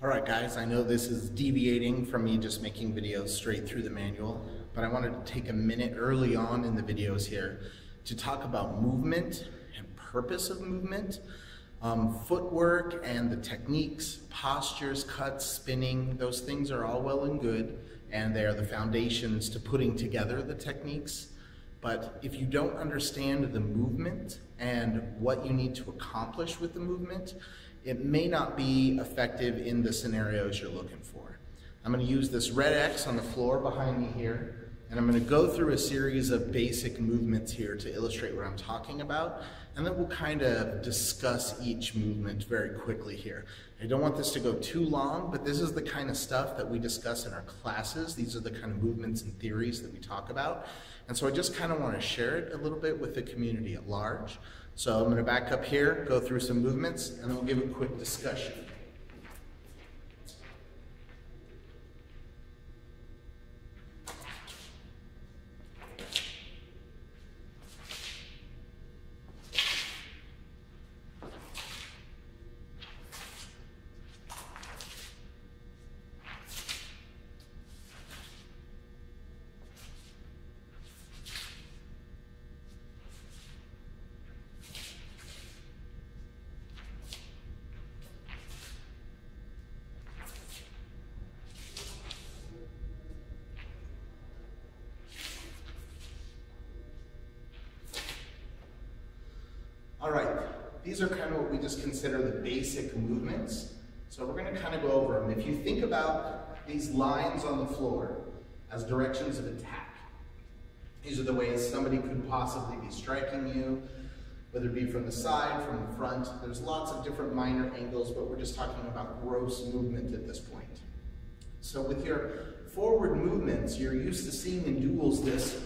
All right, guys, I know this is deviating from me just making videos straight through the manual, but I wanted to take a minute early on in the videos here to talk about movement and purpose of movement, footwork and the techniques, postures, cuts, spinning. Those things are all well and good, and they are the foundations to putting together the techniques. But if you don't understand the movement and what you need to accomplish with the movement, it may not be effective in the scenarios you're looking for. I'm going to use this red X on the floor behind me here, and I'm going to go through a series of basic movements here to illustrate what I'm talking about, and then we'll kind of discuss each movement very quickly here. I don't want this to go too long, but this is the kind of stuff that we discuss in our classes. These are the kind of movements and theories that we talk about, and so I just kind of want to share it a little bit with the community at large. So I'm going to back up here, go through some movements, and then we'll give a quick discussion. All right, these are kind of what we just consider the basic movements. So we're going to kind of go over them. If you think about these lines on the floor as directions of attack, these are the ways somebody could possibly be striking you, whether it be from the side, from the front. There's lots of different minor angles, but we're just talking about gross movement at this point. So with your forward movements, you're used to seeing in duels this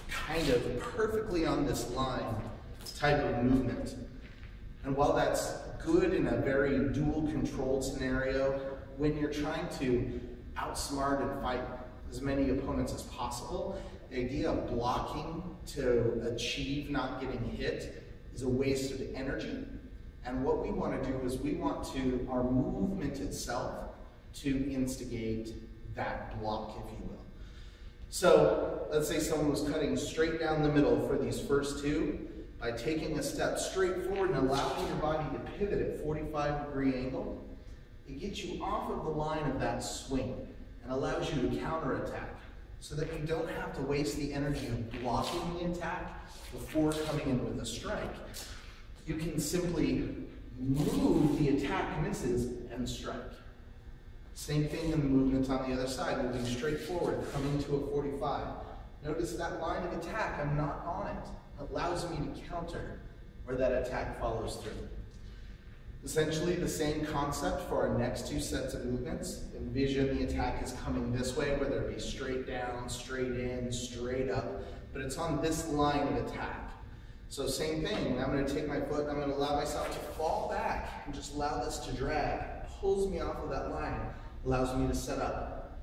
kind of perfectly on this line type of movement. And while that's good in a very dual controlled scenario, when you're trying to outsmart and fight as many opponents as possible, the idea of blocking to achieve not getting hit is a waste of energy. And what we want to do is we want to, our movement itself, to instigate that block, if you will. So let's say someone was cutting straight down the middle for these first two. By taking a step straight forward and allowing your body to pivot at 45-degree angle, it gets you off of the line of that swing and allows you to counterattack so that you don't have to waste the energy of blocking the attack before coming in with a strike. You can simply move the attack misses and strike. Same thing in the movement on the other side, moving straight forward, coming to a 45. Notice that line of attack, I'm not on it. Allows me to counter where that attack follows through. Essentially the same concept for our next two sets of movements. Envision the attack is coming this way, whether it be straight down, straight in, straight up, but it's on this line of attack. So same thing, I'm going to take my foot, I'm going to allow myself to fall back and just allow this to drag. Pulls me off of that line, allows me to set up.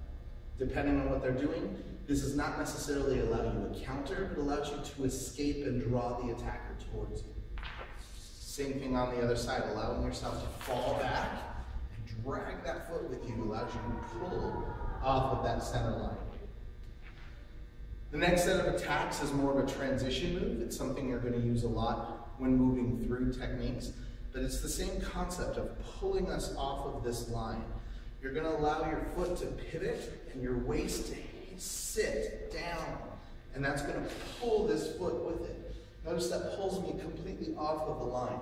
Depending on what they're doing, this does not necessarily allow you to counter, but allows you to escape and draw the attacker towards you. Same thing on the other side, allowing yourself to fall back and drag that foot with you, allows you to pull off of that center line. The next set of attacks is more of a transition move. It's something you're going to use a lot when moving through techniques, but it's the same concept of pulling us off of this line. You're going to allow your foot to pivot and your waist to sit down, and that's going to pull this foot with it. Notice that pulls me completely off of the line.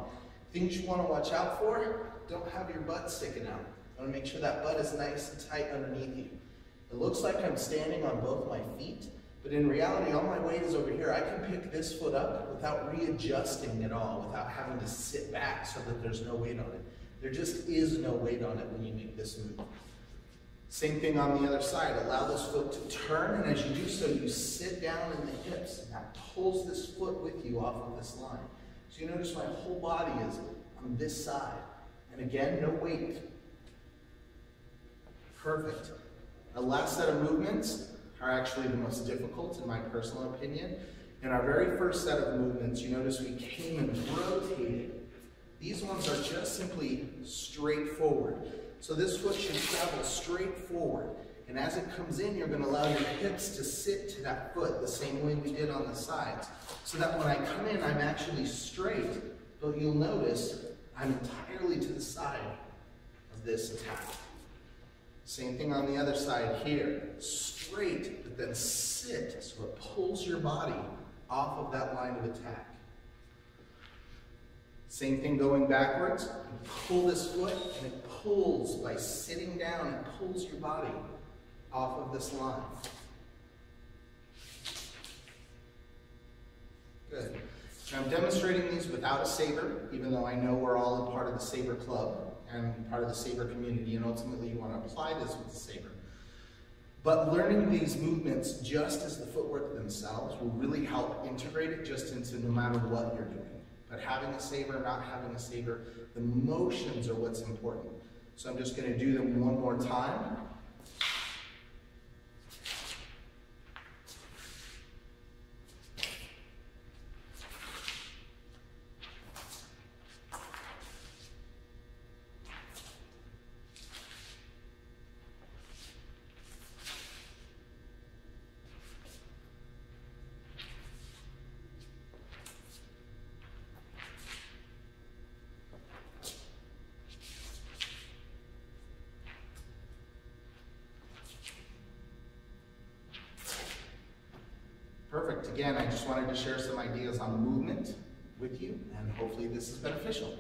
Things you want to watch out for, don't have your butt sticking out. I want to make sure that butt is nice and tight underneath you. It looks like I'm standing on both my feet, but in reality all my weight is over here. I can pick this foot up without readjusting at all, without having to sit back so that there's no weight on it. There just is no weight on it when you make this move. Same thing on the other side. Allow this foot to turn, and as you do so, you sit down in the hips, and that pulls this foot with you off of this line. So you notice my whole body is on this side. And again, no weight. Perfect. The last set of movements are actually the most difficult, in my personal opinion. In our very first set of movements, you notice we came and rotated. These ones are just simply straightforward. So this foot should travel straight forward. And as it comes in, you're going to allow your hips to sit to that foot the same way we did on the sides. So that when I come in, I'm actually straight, but you'll notice I'm entirely to the side of this attack. Same thing on the other side here. Straight, but then sit, so it pulls your body off of that line of attack. Same thing going backwards. You pull this foot, and it pulls by sitting down. It pulls your body off of this line. Good. Now I'm demonstrating these without a saber, even though I know we're all a part of the Saber Club and part of the Saber community, and ultimately you want to apply this with the saber. But learning these movements just as the footwork themselves will really help integrate it just into no matter what you're doing. But having a saber, not having a saber, the motions are what's important. So I'm just going to do them one more time. Perfect. Again, I just wanted to share some ideas on movement with you, and hopefully this is beneficial.